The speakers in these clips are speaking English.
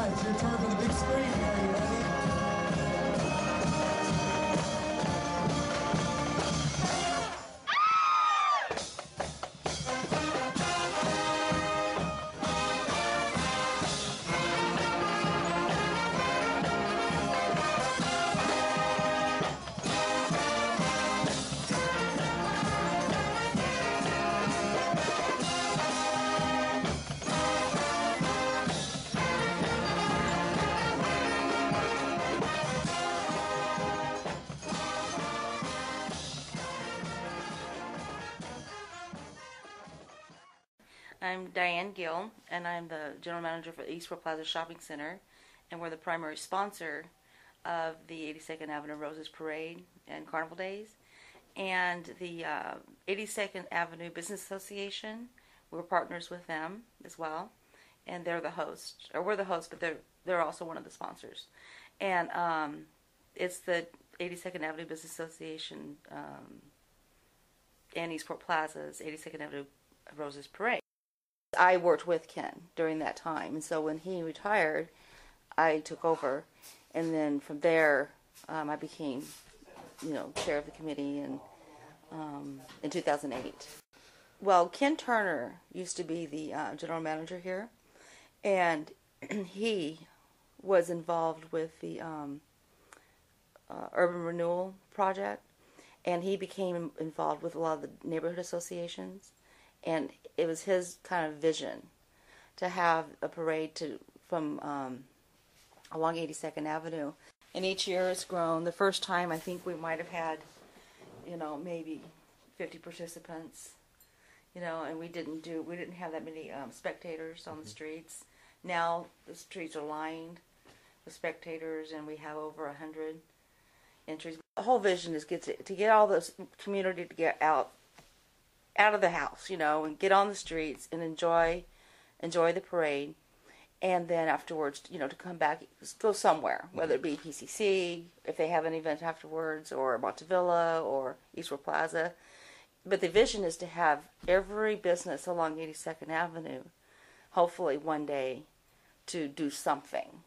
It's your turn for the big screen. Are you ready? I'm Dianne Gill, and I'm the General Manager for the Eastport Plaza Shopping Center, and we're the primary sponsor of the 82nd Avenue Roses Parade and Carnival Days. And the 82nd Avenue Business Association, we're partners with them as well, and they're the host, or we're the host, but they're also one of the sponsors. And it's the 82nd Avenue Business Association and Eastport Plaza's 82nd Avenue Roses Parade. I worked with Ken during that time, and so when he retired, I took over, and then from there, I became, chair of the committee in 2008. Well, Ken Turner used to be the general manager here, and he was involved with the urban renewal project, and he became involved with a lot of the neighborhood associations. And it was his kind of vision to have a parade from along 82nd Avenue. And each year it's grown. The first time I think we might have had, maybe 50 participants, and we didn't have that many spectators on the streets. Now the streets are lined with spectators, and we have over 100 entries. The whole vision is to get all this community to get out of the house, and get on the streets and enjoy the parade, and then afterwards, to come back, go somewhere, whether it be PCC, if they have an event afterwards, or Montevilla, or Eastport Plaza. But the vision is to have every business along 82nd Avenue, hopefully one day, to do something.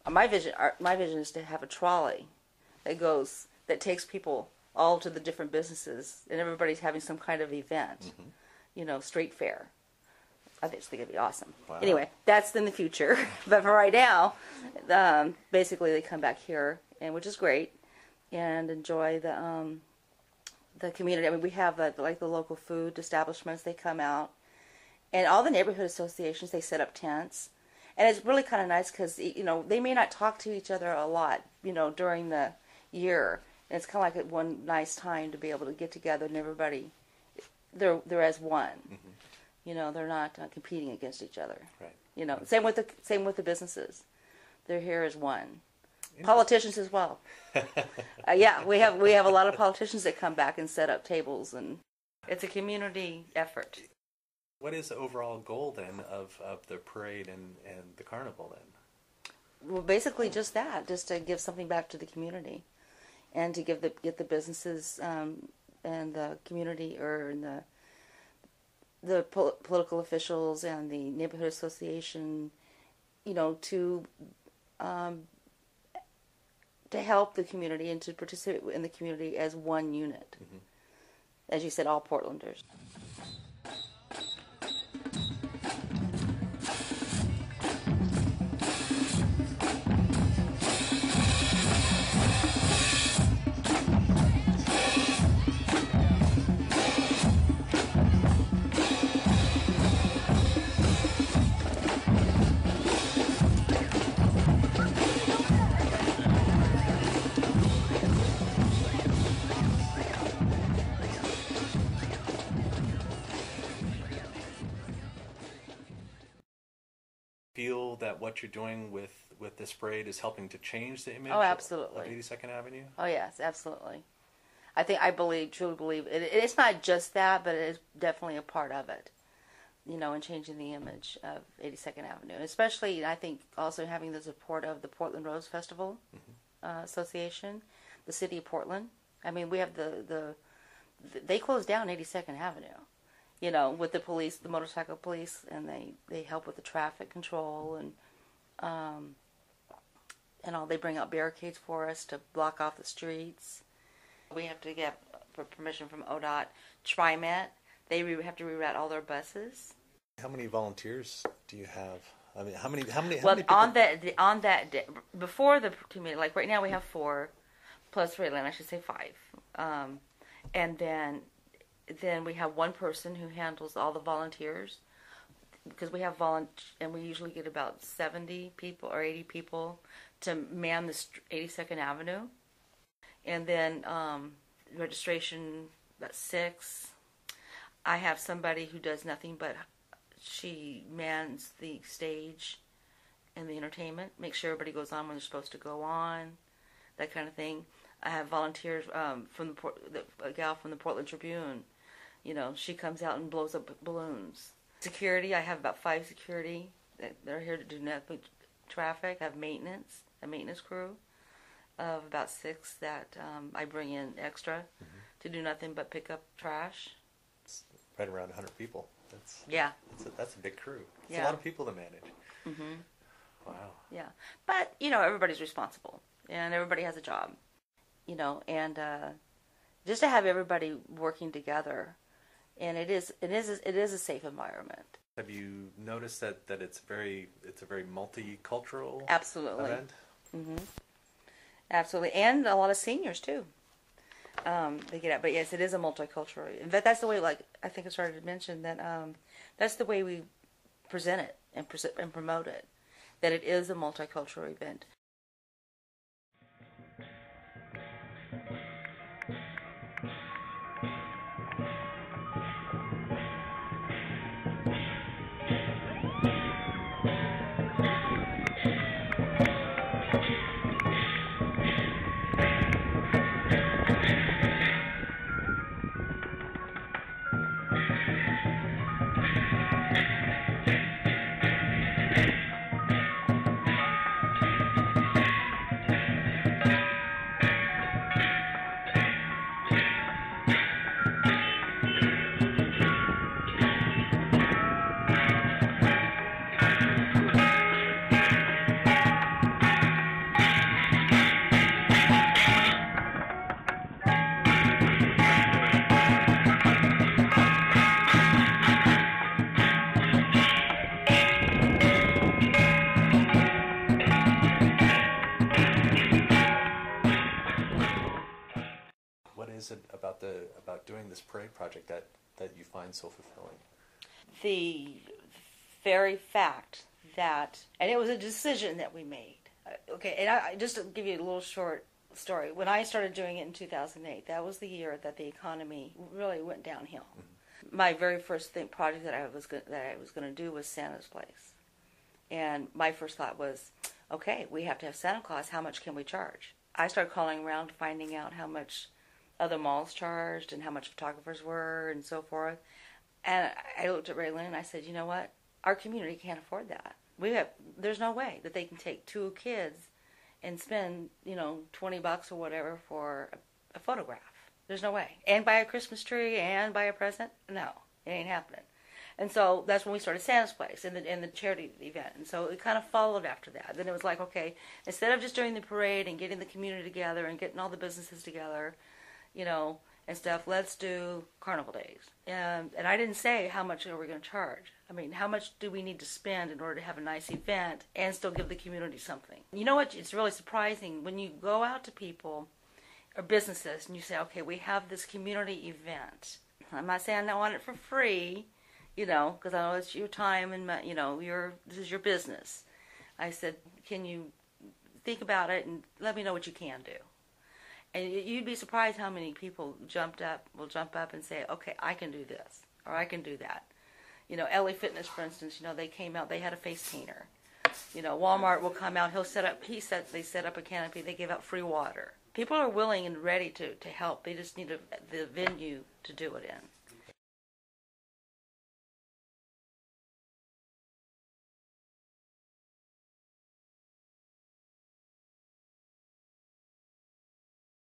My vision is to have a trolley that takes people all to the different businesses, and everybody's having some kind of event, street fair. I think it's going to be awesome. Wow. Anyway, that's in the future. But for right now, basically they come back here, and which is great, and enjoy the community. I mean, we have like the local food establishments. They come out, and all the neighborhood associations, they set up tents, and it's really kind of nice because they may not talk to each other a lot, during the year. And it's kind of like one nice time to be able to get together, and everybody, they're as one. Mm-hmm. They're not competing against each other. Right. Same with the businesses. They're here as one. Politicians as well. Yeah, we have a lot of politicians that come back and set up tables, and it's a community effort. What is the overall goal then of the parade and the carnival then? Well, basically just that, just to give something back to the community, and to get the businesses and the community, or in the political officials and the neighborhood association, to help the community and to participate in the community as one unit. Mm-hmm. As you said, all Portlanders. Feel that what you're doing with this parade is helping to change the image of 82nd Avenue? Oh, yes, absolutely. Truly believe it's not just that, but it is definitely a part of it, in changing the image of 82nd Avenue. And especially, I think, also having the support of the Portland Rose Festival Association, the city of Portland. I mean, we have they closed down 82nd Avenue, with the police, the motorcycle police, and they help with the traffic control and all. They bring out barricades for us to block off the streets. We have to get permission from ODOT, TriMet. They have to reroute all their buses. How many volunteers do you have? I mean, how many Well, people? on that day, before the committee, like right now we have 4, plus Raylan, I should say 5, and then we have one person who handles all the volunteers, because we have and we usually get about 70 people or 80 people to man the 82nd Avenue. And then registration, about 6. I have somebody who does nothing but she mans the stage and the entertainment, makes sure everybody goes on when they're supposed to go on, that kind of thing. I have volunteers from a gal from the Portland Tribune. She comes out and blows up balloons. Security, I have about 5 security that are here to do nothing traffic. I have a maintenance crew of about 6 that I bring in extra to do nothing but pick up trash. It's right around 100 people. That's a big crew. It's a lot of people to manage. Mm-hmm. Wow. Yeah, but everybody's responsible and everybody has a job, and just to have everybody working together, and it is a safe environment. Have you noticed that it's a very multicultural Absolutely event? Mm-hmm. Absolutely, and a lot of seniors too. They get out, but yes, it is a multicultural. In fact, that's the way. Like I think I started to mention that that's the way we present it and promote it. That it is a multicultural event. Is it about doing this parade project that you find so fulfilling? The very fact that, and it was a decision that we made. Okay, and I just to give you a little short story. When I started doing it in 2008, that was the year that the economy really went downhill. Mm-hmm. My very first project that I was going to do was Santa's Place, and my first thought was, okay, we have to have Santa Claus. How much can we charge? I started calling around, finding out how much other malls charged and how much photographers were and so forth. And I looked at Raylan and I said, you know what? Our community can't afford that. There's no way that they can take 2 kids and spend, $20 or whatever for a photograph. There's no way. And buy a Christmas tree and buy a present? No, it ain't happening. And so that's when we started Santa's Place and the charity event. And so it kind of followed after that. Then it was like, okay, instead of just doing the parade and getting the community together and getting all the businesses together, and stuff, let's do carnival days. And I didn't say how much are we going to charge. I mean, how much do we need to spend in order to have a nice event and still give the community something? You know what? It's really surprising when you go out to people or businesses and you say, okay, we have this community event. I'm not saying I want it for free, because I know it's your time and, this is your business. I said, can you think about it and let me know what you can do? And you'd be surprised how many people will jump up and say, okay, I can do this, or I can do that. LA Fitness, for instance, they came out, they had a face painter. Walmart will come out, they set up a canopy, they give out free water. People are willing and ready to help. They just need the venue to do it in.